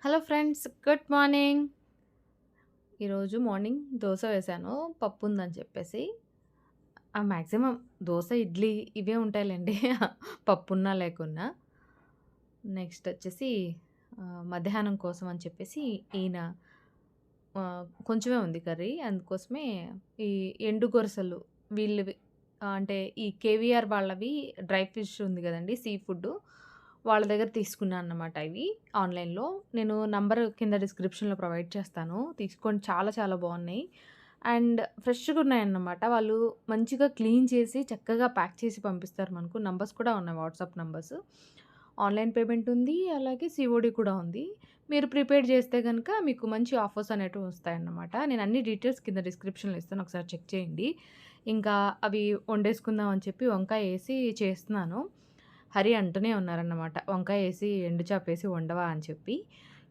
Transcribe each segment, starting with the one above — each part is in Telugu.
Hello friends, good morning. ఈరోజు మార్నింగ్ దోస వేశాను. పప్పు ఉందని చెప్పేసి. మాక్సిమం దోస, ఇడ్లీ ఇవే ఉంటాయిలెండి. పప్పున్నా లేకున్నా. నెక్స్ట్ వచ్చేసి మధ్యాహ్నం కోసం అని చెప్పేసి ఈయన కొంచెమే ఉంది కర్రీ. అందుకోసమే ఈ ఎండు గొరసలు వీళ్ళవి అంటే ఈ కేవీఆర్ వాళ్ళవి డ్రై ఫిష్ ఉంది గదండీ! Sea food. వాళ్ళ దగ్గర తీసుకున్నా అన్నమాట ఇవి ఆన్‌లైన్‌లో. నేను నంబర్ కింద డిస్క్రిప్షన్‌లో ప్రొవైడ్ చేస్తాను. తీసుకోండి, చాలా చాలా బావున్నాయి. అండ్ ఫ్రెష్‌గున్నాయన్నమాట. వాళ్ళు మంచిగా క్లీన్ చేసి చక్కగా ప్యాక్ చేసి పంపిస్తారు మనకు. నంబర్స్ కూడా ఉన్నాయి, వాట్సాప్ నంబర్స్. ఆన్‌లైన్ పేమెంట్ ఉంది. అలాగే సీఓడీ కూడా ఉంది. మీరు ప్రిపేర్ చేస్తే గనక మీకు మంచి ఆఫర్స్ అనేటివి వస్తాయన్నమాట. నేను అన్ని డీటెయిల్స్ కింద డిస్క్రిప్షన్‌లో ఇస్తాను. ఒకసారి చెక్ చేయండి. ఇంకా అవి వండేసుకుందాం అని చెప్పి వంకాయ ఏసి చేస్తున్నాను. హరి అంటూనే ఉన్నారన్నమాట, "వంకాయ ఏసి, ఎండు చేపేసి వండవా" అని చెప్పి.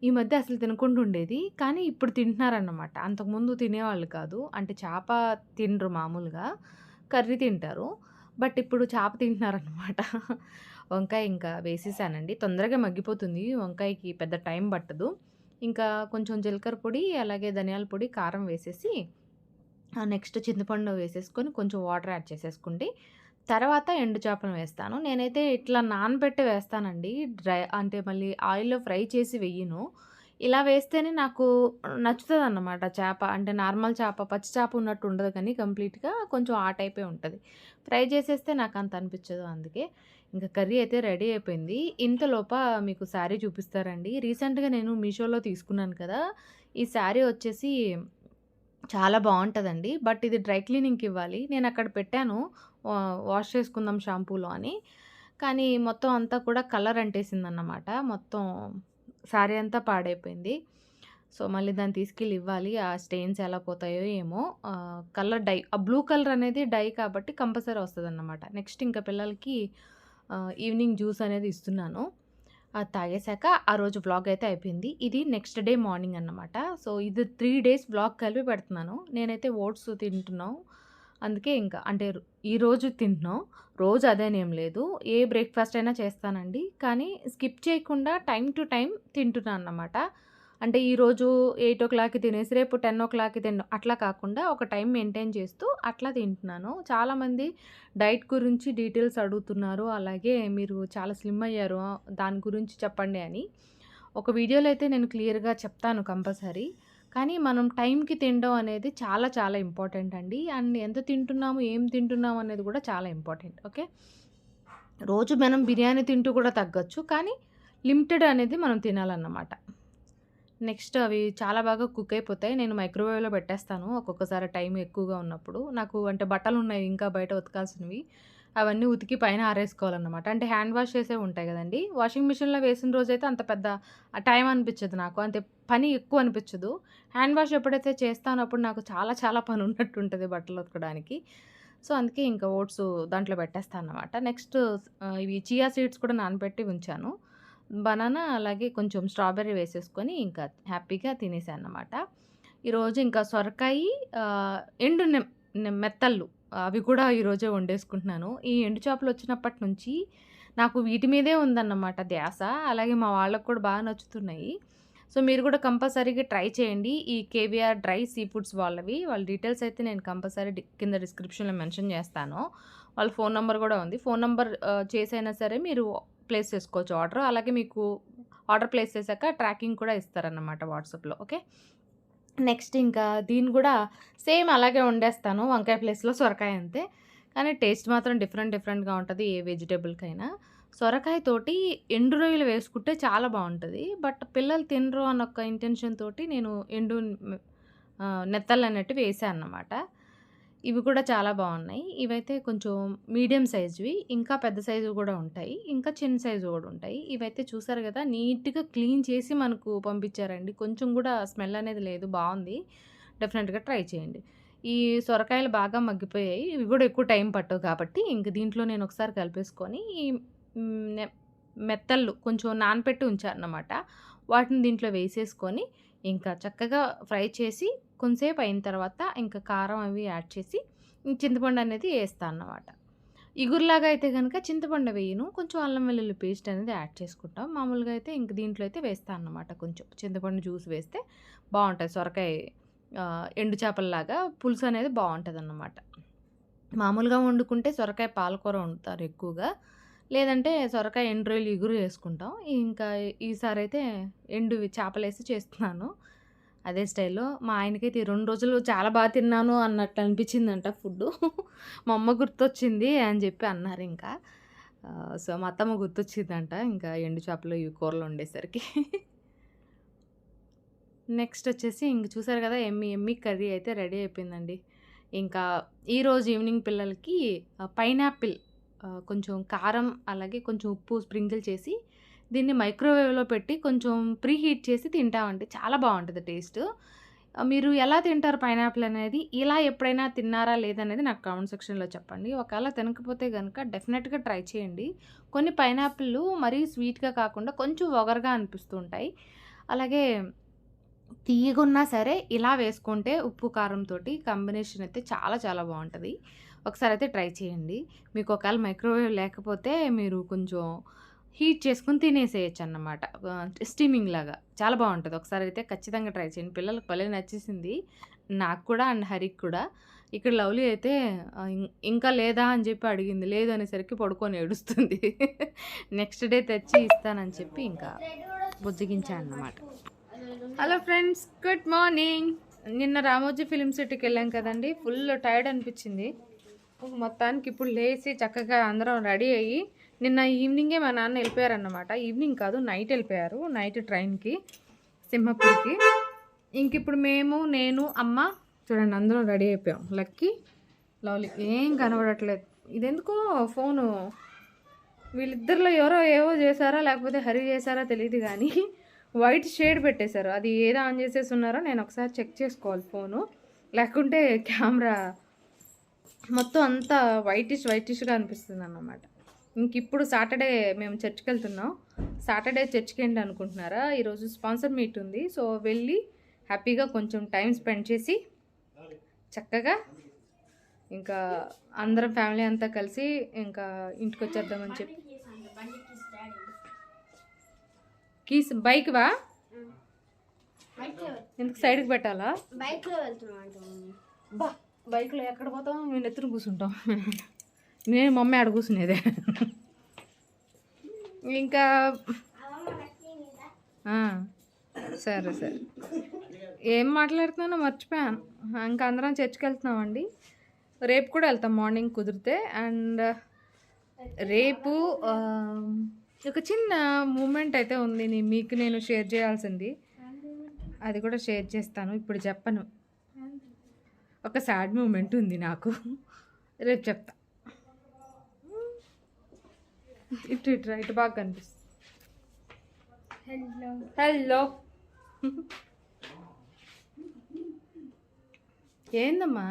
ఈ మధ్య అసలు తినకుండా ఉండేది. కానీ ఇప్పుడు తింటున్నారన్నమాట. అంతకుముందు తినేవాళ్ళు కాదు. అంటే చేప తినరు మామూలుగా. కర్రీ తింటారు. బట్ ఇప్పుడు చేప తింటున్నారన్నమాట. వంకాయ ఇంకా వేసేసానండి. తొందరగా మగ్గిపోతుంది. వంకాయకి పెద్ద టైం పట్టదు. ఇంకా కొంచెం జీలకర్ర పొడి, అలాగే ధనియాల పొడి, కారం వేసేసి నెక్స్ట్ చింతపండు వేసేసుకొని కొంచెం వాటర్ యాడ్ చేసేసుకుంటే, తర్వాత ఎండు చేపను వేస్తాను. నేనైతే ఇట్లా నానబెట్టి వేస్తానండి. అంటే మళ్ళీ ఆయిల్‌లో ఫ్రై చేసి వెయ్యను. ఇలా వేస్తేనే నాకు నచ్చుతదన్నమాట చేప. అంటే నార్మల్ చేప, పచ్చి చేప ఉన్నట్టు ఉండదు కానీ కంప్లీట్‌గా కొంచెం ఆ టైపే ఉంటది. ఫ్రై చేసేస్తే నాకంత అనిపిచ్చదు అందుకే. ఇంక కర్రీ అయితే రెడీ అయిపోయింది. ఇంతలోప మీకు శారీ చూపిస్తారండి. రీసెంట్‌గా నేను మీషోలో తీసుకున్నాను కదా! ఈ శారీ వచ్చేసి చాలా బావుంటదండి. బట్ ఇది డ్రై క్లీనింగ్‌కివ్వాలి. నేనక్కడ పెట్టాను వాష్ చేసుకుందాం షాంపూలో అని. కానీ మొత్తం అంతా కూడా కలర్ అంటేసిందన్నమాట. మొత్తం శారీ అంతా పాడైపోయింది. సో, మళ్ళీ దాన్ని తీసుకెళ్ళి ఇవ్వాలి. ఆ స్టెయిన్స్ ఎలా పోతాయో ఏమో! కలర్ డై, ఆ బ్లూ కలర్ అనేది డై కాబట్టి కంపల్సరీ వస్తదన్నమాట. నెక్స్ట్ ఇంకా పిల్లలకి ఈవినింగ్ జ్యూస్ అనేది ఇస్తున్నాను. అది తాగేసాక ఆ రోజు వ్లాగ్ అయితే అయిపోయింది. ఇది నెక్స్ట్ డే మార్నింగ్ అన్నమాట. సో, ఇది 3 డేస్ వ్లాగ్ కలిపి పెడుతున్నాను. నేనైతే ఓట్స్ తింటున్నాం. అందుకే ఇంకా అంటే ఈరోజు తింటున్నాం. రోజు అదేనేం లేదు. ఏ బ్రేక్‌ఫాస్ట్ అయినా చేస్తానండి. కానీ స్కిప్ చేయకుండా టైమ్ టు టైమ్ తింటున్నా అన్నమాట. అంటే ఈరోజు 8:00కి తినేసి రేపు 10:00కి అట్లా కాకుండా ఒక టైం మెయింటైన్ చేస్తూ అట్లా తింటున్నాను. చాలామంది డైట్ గురించి డీటెయిల్స్ అడుగుతున్నారు. అలాగే మీరు చాలా స్లిమ్ అయ్యారు, దాని గురించి చెప్పండి అని. ఒక వీడియోలో అయితే నేను క్లియర్‌గా చెప్తాను కంపల్సరీ. కానీ మనం టైంకి తినడం అనేది చాలా చాలా ఇంపార్టెంట్ అండి. అండ్ ఎంత తింటున్నాము, ఏం తింటున్నాము అనేది కూడా చాలా ఇంపార్టెంట్. ఓకే. రోజు మనం బిర్యానీ తింటూ కూడా తగ్గొచ్చు. కానీ లిమిటెడ్ అనేది మనం తినాలన్నమాట. నెక్స్ట్ అవి చాలా బాగా కుక్ అయిపోతాయి. నేను మైక్రోవేవ్‌లో పెట్టేస్తాను ఒక్కొక్కసారి టైం ఎక్కువగా ఉన్నప్పుడు. నాకు అంటే బట్టలున్నాయి ఇంకా బయట ఉతకాల్సినవి. అవన్నీ ఉతికి పైన ఆరేసుకోవాలన్నమాట. అంటే హ్యాండ్ వాష్ చేసేవి ఉంటాయి గదండీ! వాషింగ్ మిషన్‌లో వేసిన రోజైతే అంత పెద్ద టైం అనిపిచ్చదు నాకు. అంతే పని ఎక్కువ అనిపిచ్చదు. హ్యాండ్ వాష్ ఎప్పుడైతే చేస్తానో అప్పుడు నాకు చాలా చాలా పనున్నట్టు ఉంటది బట్టలు ఉతకడానికి. సో, అందుకే ఇంకా ఓట్స్ దాంట్లో పెట్టేస్తానన్నమాట. నెక్స్ట్ ఇవి చియా సీడ్స్ కూడా నానబెట్టి ఉంచాను. బనానా అలాగే కొంచెం స్ట్రాబెర్రీ వేసేసుకొని ఇంకా హ్యాపీగా తినేసానన్నమాట. ఈరోజు ఇంకా సొరకాయి, ఎండు మెత్తళ్ళు అవి కూడా ఈరోజే వండేసుకుంటున్నాను. ఈ ఎండు చేపలొచ్చినప్పటి నుంచి నాకు వీటి మీదే ఉందన్నమాట ధ్యాస. అలాగే మా వాళ్ళకి కూడా బాగా నచ్చుతున్నాయి. సో, మీరు కూడా కంపల్సరీగా ట్రై చేయండి. ఈ కేవీఆర్ డ్రై సీ ఫుడ్స్ వాళ్ళవి. వాళ్ళ డీటెయిల్స్ అయితే నేను కంపల్సరీ కింద డిస్క్రిప్షన్‌లో మెన్షన్ చేస్తాను. వాళ్ళ ఫోను నంబర్ కూడా ఉంది. ఫోను నంబర్ చేసైనా సరే మీరు ప్లేస్ చేసుకోవచ్చు ఆర్డర్. అలాగే మీకు ఆర్డర్ ప్లేస్ చేశాక ట్రాకింగ్ కూడా ఇస్తారన్నమాట వాట్సాప్‌లో. ఓకే. నెక్స్ట్ ఇంకా దీన్ని గూడా సేమ్ అలాగే వండేస్తాను. వంకాయ ప్లేస్‌లో సొరకాయ అంతే. కానీ టేస్ట్ మాత్రం డిఫరెంట్ డిఫరెంట్‌గా ఉంటది ఏ వెజిటబుల్‌కైనా. సొరకాయతోటి ఎండు రొయ్యలు వేసుకుంటే చాలా బావుంటది. బట్ పిల్లలు తినరు అన్న ఒక ఇంటెన్షన్ తోటి నేను నెత్తళ్ళన్నట్టు వేసా అన్నమాట. ఇవి కూడా చాలా బావున్నాయి. ఇవైతే కొంచెం మీడియం సైజ్‌వి. ఇంకా పెద్ద సైజువి గూడా ఉంటాయి. ఇంకా చిన్న సైజువి గూడా ఉంటాయి. ఇవైతే చూసారు గదా! నీట్‌గా క్లీన్ చేసి మనకు పంపించారండి. కొంచెం గూడా స్మెల్ అనేది లేదు. బావుంది. డెఫినెట్‌గా ట్రై చేయండి. ఈ సొరకాయలు బాగా మగ్గిపోయాయి. ఇవి గూడా ఎక్కువ టైం పట్టవు కాబట్టి ఇంక దీంట్లో నేను ఒకసారి కలిపేసుకొని హ్మ్, నె మెత్తళ్ళు కొంచెం నానపెట్టి ఉంచా అన్నమాట. వాటిని దీంట్లో వేసేసుకొని ఇంకా చక్కగా ఫ్రై చేసి కొంసేపు అయిన తర్వాత ఇంకా కారం అవి యాడ్ చేసి చింతపండు అనేది ఏస్తా అన్నమాట. ఇగురులాగా అయితే గనక చింతపండు వేయను. కొంచెం అల్లం వెల్లుల్లి పేస్ట్ అనేది యాడ్ చేసుకుంటాం. మామూలుగా అయితే ఇంక దీంట్లో అయితే వేస్తా అన్నమాట. కొంచెం చింతపండు జ్యూస్ వేస్తే బావుంటది. సొరకాయ ఎండు చేపల్లాగా పులుసు అనేది బావుంటదన్నమాట. మామూలుగా వండుకుంటే సొరకాయ పాలకూర వండుతారు ఎక్కువగా. లేదంటే సొరకాయ ఎండు రొయ్యలు ఇగురు చేసుకుంటాం. ఇంకా ఈసారైతే ఎండువి చేపలేసి చేస్తున్నాను. అదే స్టైల్‌లో. మా ఆయనకైతే ఈ 2 రోజులు చాలా తిన్నాను అన్నట్టు అనిపించిందంట ఫుడ్డు. మా అమ్మ గుర్తొచ్చింది అని చెప్పి అన్నారింకా. సో, మా అత్తమ్మ గుర్తొచ్చిందంట ఇంకా ఎండు చేపలు ఇవి కూరలు వండేసరికి. నెక్స్ట్ వచ్చేసి ఇంక చూసారు కదా! యమ్మీ యమ్మీ కర్రీ అయితే రెడీ అయిపోయిందండి. ఇంకా ఈరోజు ఈవినింగ్ పిల్లలకి పైనాపిల్ కొంచెం కారం అలాగే కొంచెం ఉప్పు స్ప్రింకిల్ చేసి దీన్ని మైక్రోవేవ్‌లో పెట్టి కొంచెం ప్రీ హీట్ చేసి తింటామండి. చాలా బావుంటది టేస్టు. మీరు ఎలా తింటారు పైనాపిల్ అనేది? ఇలా ఎప్పుడైనా తిన్నారా లేదనేది నాకు కామెంట్ సెక్షన్‌లో చెప్పండి. ఒకవేళ తినకపోతే గనుక డెఫినెట్‌గా ట్రై చేయండి. కొన్ని పైనాపిల్లు మరీ స్వీట్‌గా కాకుండా కొంచెం వగరుగా అనిపిస్తూ ఉంటాయి. అలాగే తియ్యగున్నా సరే ఇలా వేసుకుంటే ఉప్పు, కారంతోటి కాంబినేషన్ అయితే చాలా చాలా బావుంటది. ఒకసారయితే ట్రై చేయండి. మీకు ఒకవేళ మైక్రోవేవ్ లేకపోతే మీరు కొంచెం హీట్ చేసుకొని తినేసేయొచ్చన్నమాట. స్టీమింగ్ లాగా. చాలా బావుంటది. ఒకసారయితే ఖచ్చితంగా ట్రై చేయండి. పిల్లలకి భలే నచ్చేసింది. నాకు కూడా అండ్ హరికి కూడా. ఇక్కడ లవ్లీ అయితే ఇంకా లేదా అని చెప్పి అడిగింది. లేదు అనేసరికి పడుకొని ఏడుస్తుంది. నెక్స్ట్ డే తెచ్చి ఇస్తానని చెప్పి ఇంకా బుజ్జగించా అన్నమాట. Hello friends, good morning. నిన్న రామోజీ ఫిలిం సిటీకి వెళ్ళాం కదండి. ఫుల్ టైర్డ్ అనిపించింది. మొత్తానికి ఇప్పుడు లేచి చక్కగా అందరం రెడీ అయ్యి నిన్న ఈవినింగే మా నాన్న వెళ్ళిపోయారన్నమాట. ఈవినింగ్ కాదు, నైట్ వెళ్ళిపోయారు. నైట్ ట్రైన్కి సింహపూర్కి. ఇంక ఇప్పుడు నేను అమ్మ చూడండి అందరం రెడీ అయిపోయాం. లక్కీ లవ్లీ ఏం కనబడట్లేదు. ఇదెందుకో ఫోను వీళ్ళిద్దరిలో ఎవరో ఏవో చేశారా లేకపోతే హరి చేశారా తెలియదు కానీ వైట్ షేడ్ పెట్టేశారు. అది ఏదో ఆన్ చేసేసి ఉన్నారో నేను ఒకసారి చెక్ చేసుకోవాలి ఫోను. లేకుంటే కెమెరా మొత్తం అంతా వైటిష్గా అనిపిస్తుంది అన్నమాట. ఇంక ఇప్పుడు సాటర్డే మేము చర్చ్కి వెళ్తున్నాం. సాటర్డే చర్చ్కి ఏంటి అనుకుంటున్నారా? ఈరోజు స్పాన్సర్ మీట్ ఉంది. సో వెళ్ళి హ్యాపీగా కొంచెం టైం స్పెండ్ చేసి చక్కగా ఇంకా అందరం ఫ్యామిలీ అంతా కలిసి ఇంకా ఇంటికి వచ్చేద్దామని చెప్పి. కీస్ బైక్ వా ఎందుకు సైడ్కి పెట్టాలా? బా బైక్లో ఎక్కడ పోతాం? మేము ఎత్తున కూర్చుంటాం. నేను మమ్మీ ఆడ కూర్చునేదే. ఇంకా సరే సరే ఏం మాట్లాడుతున్నానో మర్చిపోయాను. ఇంకా అందరం చర్చ్కి వెళ్తున్నామండి. రేపు కూడా వెళ్తాం మార్నింగ్ కుదిరితే. అండ్ రేపు ఒక చిన్న మూమెంట్ అయితే ఉంది మీకు నేను షేర్ చేయాల్సింది. అది కూడా షేర్ చేస్తాను, ఇప్పుడు చెప్పను. ఒక సాడ్ మూమెంట్ ఉంది నాకు, రేపు చెప్తా. ఇటు బాగా కనిపిస్తుంది. హలో ఏందమ్మా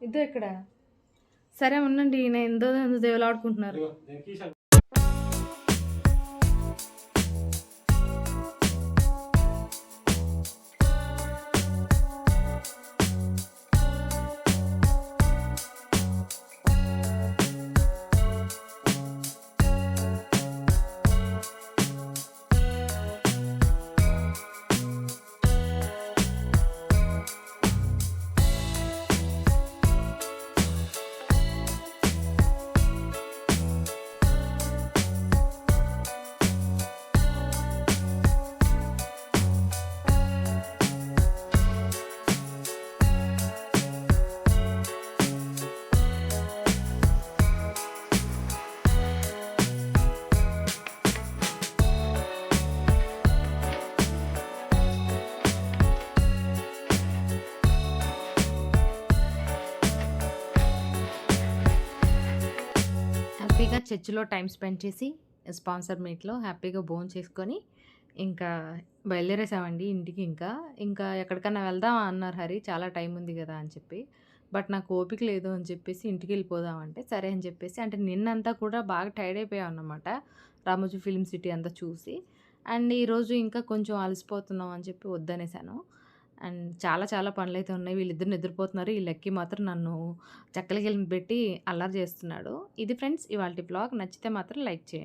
ఇద్దరు ఎక్కడ? సరే ఉండండి, నేను ఎంతో దేవులాడుకుంటున్నారు. హ్యాపీగా చర్చిలో టైం స్పెండ్ చేసి స్పాన్సర్ మీట్లో హ్యాపీగా చేసుకొని ఇంకా బయలుదేరేసామండి ఇంటికి. ఇంకా ఎక్కడికన్నా వెళ్దాం అన్నారు హరి, చాలా టైం ఉంది కదా అని చెప్పి. బట్ నాకు ఓపిక లేదు అని చెప్పేసి ఇంటికి వెళ్ళిపోదామంటే సరే అని చెప్పేసి, అంటే నిన్నంతా కూడా బాగా టైర్డ్ అయిపోయాం అన్నమాట రామోజీ ఫిలిం సిటీ అంతా చూసి. అండ్ ఈరోజు ఇంకా కొంచెం అలసిపోతున్నాం అని చెప్పి వద్దనేసాను. అండ్ చాలా చాలా పనులైతే ఉన్నాయి. వీళ్ళిద్దరు నిద్రపోతున్నారు. ఈ లక్కీ మాత్రం నన్ను చెక్కలగిలిన పెట్టి అల్లరి చేస్తున్నాడు. ఇది ఫ్రెండ్స్ ఇవాల్టి వ్లాగ్. నచ్చితే మాత్రం లైక్ చేయండి.